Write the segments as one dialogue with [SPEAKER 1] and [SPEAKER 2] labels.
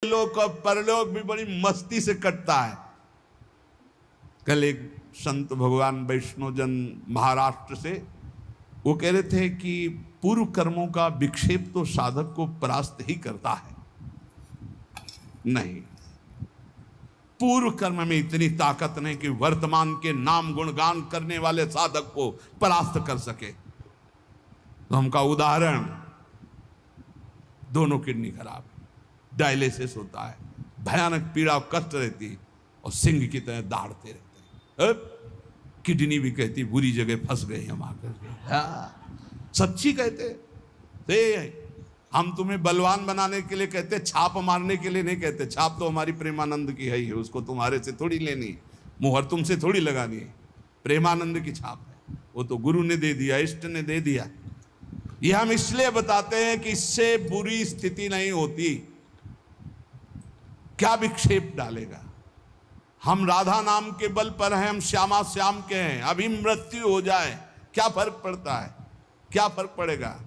[SPEAKER 1] लोक और परलोक भी बड़ी मस्ती से कटता है। कल एक संत भगवान वैष्णोजन महाराष्ट्र से वो कह रहे थे कि पूर्व कर्मों का विक्षेप तो साधक को परास्त ही करता है। नहीं, पूर्व कर्म में इतनी ताकत नहीं कि वर्तमान के नाम गुणगान करने वाले साधक को परास्त कर सके। तो हमका उदाहरण, दोनों किडनी खराब, डायलिसिस होता है, भयानक पीड़ा और कष्ट रहती और सिंह की तरह दौड़ते रहते हैं। किडनी भी कहती बुरी जगह फंस गए हम आकर। हाँ, सच्ची कहते थे। हम तुम्हें बलवान बनाने के लिए कहते, छाप मारने के लिए नहीं कहते। छाप तो हमारी प्रेमानंद की है ही, उसको तुम्हारे से थोड़ी लेनी, मुहर तुमसे थोड़ी लगानी है। प्रेमानंद की छाप है, वो तो गुरु ने दे दिया, इष्ट ने दे दिया। ये हम इसलिए बताते हैं कि इससे बुरी स्थिति नहीं होती। क्या विक्षेप डालेगा? हम राधा नाम के बल पर हैं, हम श्यामा श्याम के हैं। अभी मृत्यु हो जाए क्या फर्क पड़ता है? क्या फर्क पड़ेगा?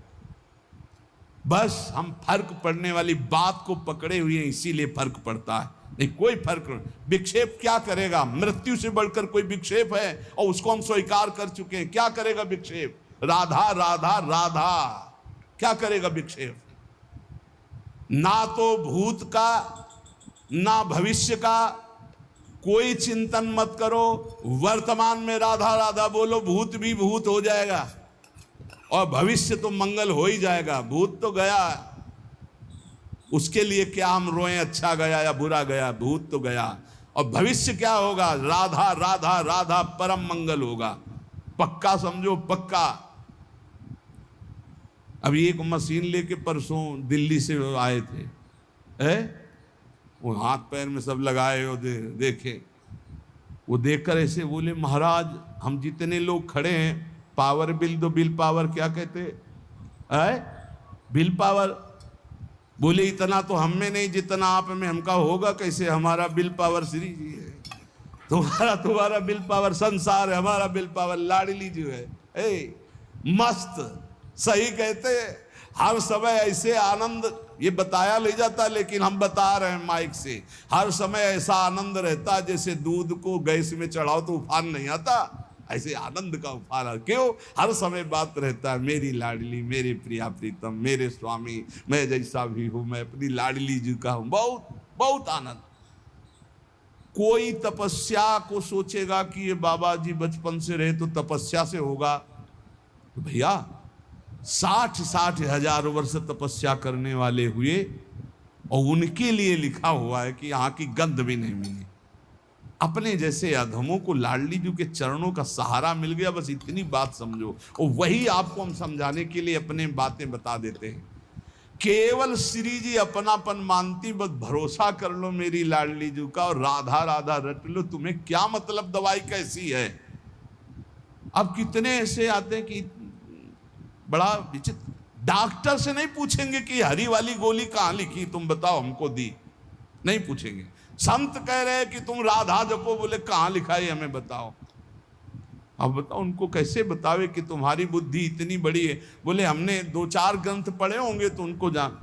[SPEAKER 1] बस हम फर्क पड़ने वाली बात को पकड़े हुए हैं, इसीलिए फर्क पड़ता है। नहीं, कोई फर्क नहीं। विक्षेप क्या करेगा? मृत्यु से बढ़कर कोई विक्षेप है? और उसको हम स्वीकार कर चुके हैं। क्या करेगा विक्षेप? राधा राधा राधा। क्या करेगा विक्षेप? ना तो भूत का ना भविष्य का कोई चिंतन मत करो। वर्तमान में राधा राधा बोलो, भूत भी भूत हो जाएगा और भविष्य तो मंगल हो ही जाएगा। भूत तो गया, उसके लिए क्या हम रोएं अच्छा गया या बुरा गया? भूत तो गया। और भविष्य क्या होगा? राधा राधा राधा परम मंगल होगा। पक्का समझो, पक्का। अभी एक मशीन लेके परसों दिल्ली से आए थे, वो हाथ पैर में सब लगाए हो, देखे। वो देखकर ऐसे बोले, महाराज हम जितने लोग खड़े हैं, पावर बिल दो। बिल पावर क्या कहते है? Bill power. बोले इतना तो हम में नहीं जितना आप में। हमका होगा कैसे? हमारा बिल पावर श्री जी है, तुम्हारा बिल पावर संसार है, हमारा बिल पावर लाडली जी है। मस्त, सही कहते। हर समय ऐसे आनंद, ये बताया ले जाता, लेकिन हम बता रहे हैं माइक से। हर समय ऐसा आनंद रहता जैसे दूध को गैस में चढ़ाओ तो उफान नहीं आता, ऐसे आनंद का उफान। क्यों? हर समय बात रहता है, मेरी लाडली, मेरे प्रिया प्रीतम, मेरे स्वामी, मैं जैसा भी हूं, मैं अपनी लाडली जी का हूं। बहुत बहुत आनंद। कोई तपस्या को सोचेगा कि ये बाबा जी बचपन से रहे तो तपस्या से होगा, तो भैया 60 हजार वर्ष तपस्या करने वाले हुए और उनके लिए लिखा हुआ है कि यहाँ की गंध भी नहीं मिली। अपने जैसे अधमों को लाडली जी के चरणों का सहारा मिल गया, बस इतनी बात समझो। और वही आपको हम समझाने के लिए अपने बातें बता देते हैं। केवल श्री जी अपनापन मानती, बस भरोसा कर लो मेरी लाडली जी का और राधा राधा रट लो। तुम्हें क्या मतलब दवाई कैसी है? अब कितने ऐसे आते हैं कि बड़ा विचित्र, डॉक्टर से नहीं पूछेंगे कि हरी वाली गोली कहाँ लिखी, तुम बताओ हमको दी, नहीं पूछेंगे। संत कह रहे हैं कि तुम राधा जपो, बोले कहाँ लिखा है हमें बताओ। अब बताओ उनको कैसे बतावे कि तुम्हारी बुद्धि इतनी बड़ी है? बोले हमने 2-4 ग्रंथ पढ़े होंगे तो उनको जान।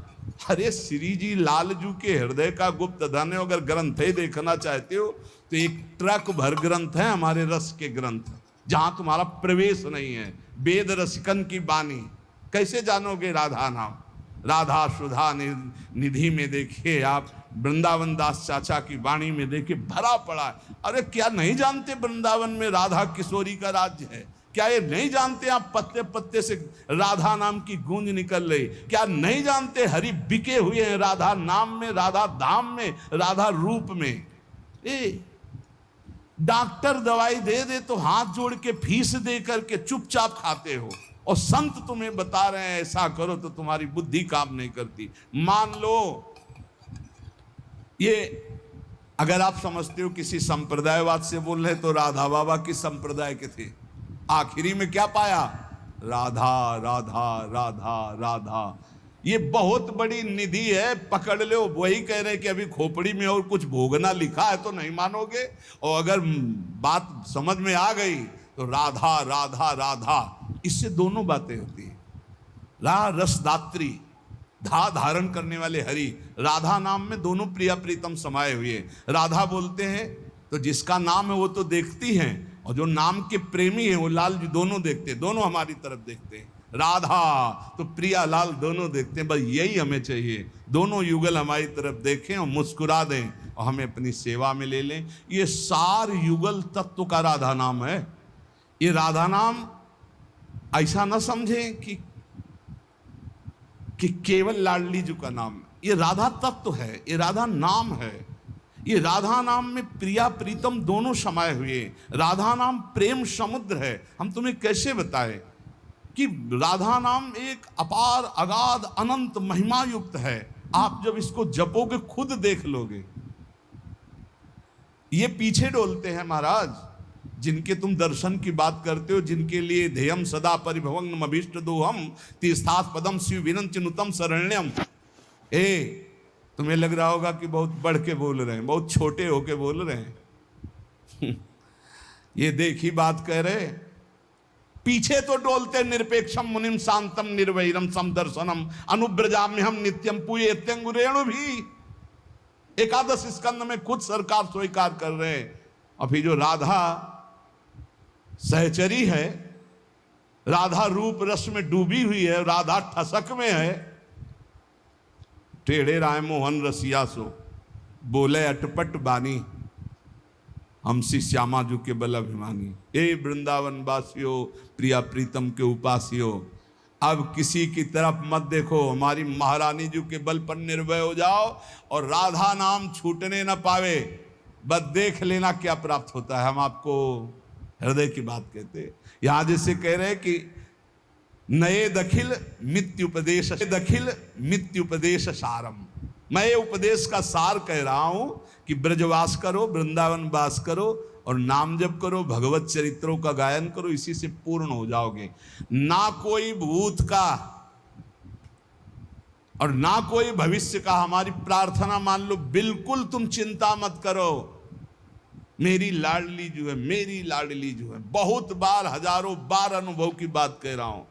[SPEAKER 1] अरे श्री जी लालजू के हृदय का गुप्त धन है। अगर ग्रंथ ही देखना चाहते हो तो एक ट्रक भर ग्रंथ है हमारे रस के ग्रंथ, जहां तुम्हारा प्रवेश नहीं है। वेद रसिकन की वाणी कैसे जानोगे राधा नाम? राधा सुधा निधि में देखिए आप, वृंदावन दास चाचा की वाणी में देखिए, भरा पड़ा है। अरे क्या नहीं जानते वृंदावन में राधा किशोरी का राज्य है? क्या ये नहीं जानते आप पत्ते पत्ते से राधा नाम की गूंज निकल रही? क्या नहीं जानते हरि बिके हुए हैं राधा नाम में, राधा धाम में, राधा रूप में? डॉक्टर दवाई दे दे तो हाथ जोड़ के फीस दे करके चुपचाप खाते हो, और संत तुम्हें बता रहे हैं ऐसा करो तो तुम्हारी बुद्धि काम नहीं करती। मान लो ये, अगर आप समझते हो किसी संप्रदायवाद से बोल रहे तो राधा बाबा किस संप्रदाय के थे? आखिरी में क्या पाया? राधा राधा राधा राधा। ये बहुत बड़ी निधि है, पकड़ लो। वही कह रहे हैं कि अभी खोपड़ी में और कुछ भोगना लिखा है तो नहीं मानोगे, और अगर बात समझ में आ गई तो राधा राधा राधा, इससे दोनों बातें होती है। रसदात्री, धा धारण करने वाले हरि, राधा नाम में दोनों प्रिया प्रीतम समाये हुए। राधा बोलते हैं तो जिसका नाम है वो तो देखती हैं, और जो नाम के प्रेमी हैं वो लाल जी दोनों देखते हैं, दोनों हमारी तरफ देखते हैं। राधा तो प्रिया लाल दोनों देखते हैं। बस यही हमें चाहिए, दोनों युगल हमारी तरफ देखें और मुस्कुरा दें और हमें अपनी सेवा में ले लें। ये सार युगल तत्व का राधा नाम है। ये राधा नाम ऐसा ना समझें कि केवल लाडली जी का नाम, ये राधा तत्व है, ये राधा नाम है। ये राधा नाम में प्रिया प्रीतम दोनों समाये हुए। राधा नाम प्रेम समुद्र है। हम तुम्हें कैसे बताएं कि राधा नाम एक अपार अगाध अनंत महिमा युक्त है। आप जब इसको जपोगे खुद देख लोगे। ये पीछे डोलते हैं महाराज, जिनके तुम दर्शन की बात करते हो, जिनके लिए ध्येयम सदा परिभवंगम अभीष्ट दोहम तीर्थाथ पदम शिव विनंत चिनुतम शरण्यम। तुम्हें लग रहा होगा कि बहुत बढ़ के बोल रहे हैं, बहुत छोटे होके बोल रहे हैं। ये देखी बात कह रहे, पीछे तो डोलते निरपेक्षम मुनिम शांतम निर्वैरम समदर्शनम अनुब्रजाम्य हम नित्यम पूये त्यंगुरेणु भी एकादश स्कंद में खुद सरकार स्वीकार कर रहे हैं। अभी जो राधा सहचरी है, राधा रूप रस में डूबी हुई है, राधा ठसक में है। टेढ़े राय मोहन रसिया सो बोले अटपट बानी हमसी श्यामा जू के बल अभिमानी। ए वृंदावन वासियों, प्रिया प्रीतम के उपासियों, अब किसी की तरफ मत देखो, हमारी महारानी जी के बल पर निर्भय हो जाओ और राधा नाम छूटने न पावे। बस देख लेना क्या प्राप्त होता है। हम आपको हृदय की बात कहते हैं। यहां जैसे कह रहे हैं कि नए दखिल मित्युपदेश, दखिल मित्युपदेश सारम। मैं ये उपदेश का सार कह रहा हूं कि ब्रजवास करो, वृंदावन वास करो और नाम जप करो, भगवत चरित्रों का गायन करो, इसी से पूर्ण हो जाओगे। ना कोई भूत का और ना कोई भविष्य का हमारी प्रार्थना मान लो, बिल्कुल तुम चिंता मत करो। मेरी लाडली जो है, मेरी लाडली जो है, बहुत बार हजारों बार अनुभव की बात कह रहा हूं।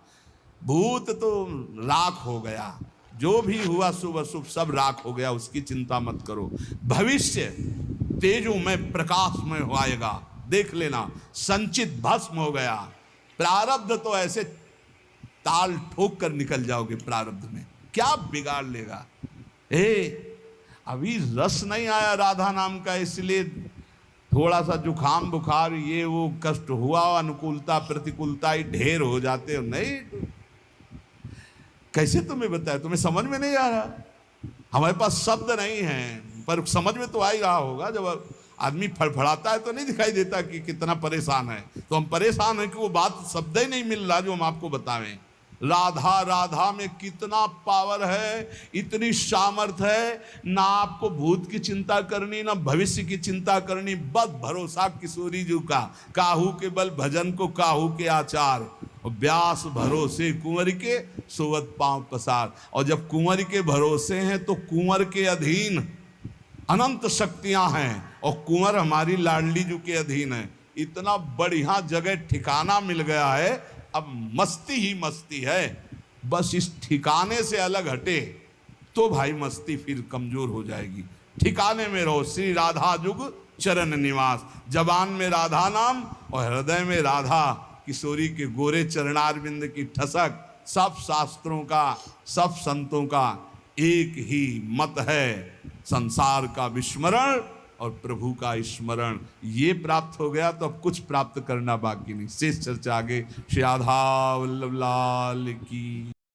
[SPEAKER 1] भूत तो राख हो गया, जो भी हुआ शुभ अशुभ सब राख हो गया, उसकी चिंता मत करो। भविष्य तेजोमय प्रकाशमय हो आएगा, देख लेना। संचित भस्म हो गया, प्रारब्ध तो ऐसे ताल ठोक कर निकल जाओगे। प्रारब्ध में क्या बिगाड़ लेगा। अभी रस नहीं आया राधा नाम का, इसलिए थोड़ा सा जुखाम बुखार ये वो कष्ट हुआ, अनुकूलता प्रतिकूलता ही ढेर हो जाते हो। नहीं, कैसे तुम्हें बताया, तुम्हें समझ में नहीं आ रहा। हमारे पास शब्द नहीं है, पर समझ में तो आ ही रहा होगा। जब आदमी फड़फड़ाता है तो नहीं दिखाई देता कि कितना परेशान है। तो हम परेशान हैं कि वो बात शब्द ही नहीं मिल रहा जो हम आपको बतावें। राधा, राधा में कितना पावर है, इतनी सामर्थ है। ना आपको भूत की चिंता करनी, ना भविष्य की चिंता करनी। बस भरोसा किशोरी जी का, काहू के बल भजन को काहू के आचार, और व्यास भरोसे कुंवर के सोवत पांव पसार। और जब कुंवर के भरोसे हैं तो कुंवर के अधीन अनंत शक्तियां हैं, और कुंवर हमारी लाडली जी के अधीन है। इतना बढ़िया जगह ठिकाना मिल गया है, अब मस्ती ही मस्ती है। बस इस ठिकाने से अलग हटे तो भाई मस्ती फिर कमजोर हो जाएगी। ठिकाने में रहो। श्री राधा जुग चरण निवास, जबान में राधा नाम और हृदय में राधा किशोरी के गोरे चरणारविंद की ठसक। सब शास्त्रों का, सब संतों का एक ही मत है, संसार का विस्मरण और प्रभु का स्मरण। ये प्राप्त हो गया तो अब कुछ प्राप्त करना बाकी नहीं। शेष चर्चा आगे। श्री राधा वल्लभ लाल की।